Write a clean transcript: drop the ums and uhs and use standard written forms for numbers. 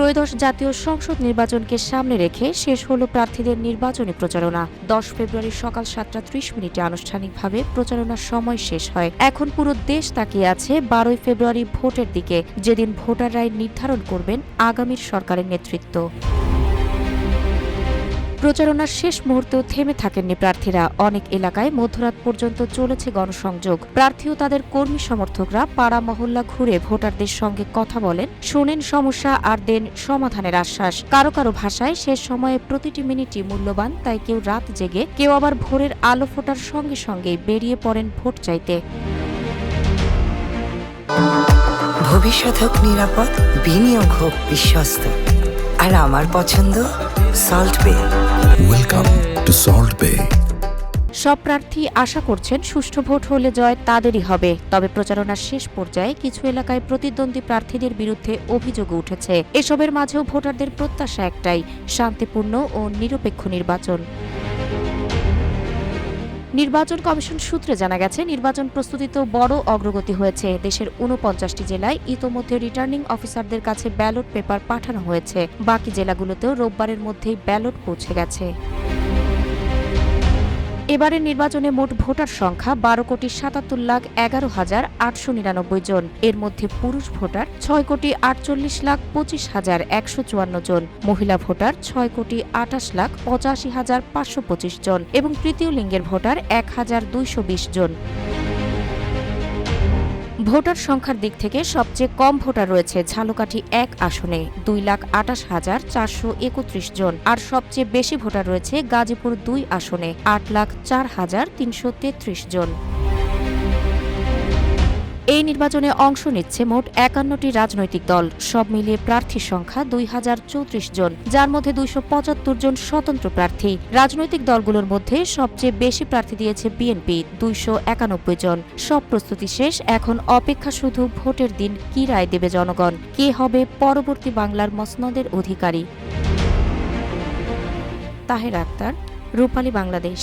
ত্রয়োদশ জাতীয় সংসদ নির্বাচনকে সামনে রেখে শেষ হলো প্রার্থীদের নির্বাচনী প্রচারণা। 10 ফেব্রুয়ারি সকাল 7:30 আনুষ্ঠানিকভাবে প্রচারণার সময় শেষ হয়। এখন পুরো দেশ তাকিয়ে আছে 12 ফেব্রুয়ারি ভোটের দিকে, যেদিন ভোটাররাই নির্ধারণ করবেন আগামীর সরকারের নেতৃত্ব। প্রচারণার শেষ মুহূর্তেও থেমে থাকেননি প্রার্থীরা। অনেক এলাকায় মধ্যরাত পর্যন্ত চলেছে গণসংযোগ। প্রার্থী ও তাদের কর্মী সমর্থকরা পাড়া মহল্লা ঘুরে ভোটারদের সঙ্গে কথা বলেন, শোনেন সমস্যা আর দেন সমাধানের আশ্বাস। কারো কারো ভাষায় শেষ সময়ে প্রতিটি মিনিটই মূল্যবান, তাই কেউ রাত জেগে, কেউ আবার ভোরের আলো ফোটার সঙ্গে সঙ্গেই বেরিয়ে পড়েন ভোট চাইতে। ভবিষ্যৎ হোক নিরাপদ, বিনিয়োগ হোক বিশ্বস্ত, আর আমার পছন্দ সল্ট বে। ওয়েলকাম টু সল্ট বে। সব প্রার্থী আশা করছেন সুষ্ঠু ভোট হলে জয় তাদেরই হবে। তবে প্রচারণার শেষ পর্যায়ে কিছু এলাকায় প্রতিদ্বন্দ্বী প্রার্থীদের বিরুদ্ধে অভিযোগ উঠেছে। এসবের মাঝেও ভোটারদের প্রত্যাশা একটাই, শান্তিপূর্ণ ও নিরপেক্ষ নির্বাচন। নির্বাচন কমিশন সূত্রে জানা গেছে, নির্বাচন প্রস্তুতিতেও বড় অগ্রগতি হয়েছে। দেশের 49টি জেলায় ইতোমধ্যে রিটার্নিং অফিসারদের কাছে ব্যালট পেপার পাঠানো হয়েছে। বাকি জেলাগুলোতেও রোববারের মধ্যেই ব্যালট পৌঁছে গেছে। এবারের নির্বাচনে মোট ভোটার সংখ্যা 12,77,11,899 জন। এর মধ্যে পুরুষ ভোটার 6,48,25,154 জন, মহিলা ভোটার 6,28,85,525 জন এবং তৃতীয় লিঙ্গের ভোটার 1,220 জন। ভোটার সংখ্যার দিক থেকে সবচেয়ে কম ভোটার রয়েছে ঝালকাঠি 1 আসনে 2,28,431 জন, আর সবচেয়ে বেশি ভোটার রয়েছে গাজীপুর 2 আসনে 8,04,333 জন। এই নির্বাচনে অংশ নিচ্ছে মোট 51টি রাজনৈতিক দল। সব মিলিয়ে প্রার্থীর সংখ্যা 2,034 জন, যার মধ্যে 275 জন স্বতন্ত্র প্রার্থী। রাজনৈতিক দলগুলোর মধ্যে সবচেয়ে বেশি প্রার্থী দিয়েছে বিএনপি, 291 জন। সব প্রস্তুতি শেষ, এখন অপেক্ষা শুধু ভোটের দিন কি রায় দেবে জনগণ, কে হবে পরবর্তী বাংলার মসনদের অধিকারী। তাহের আক্তার, রূপালী বাংলাদেশ।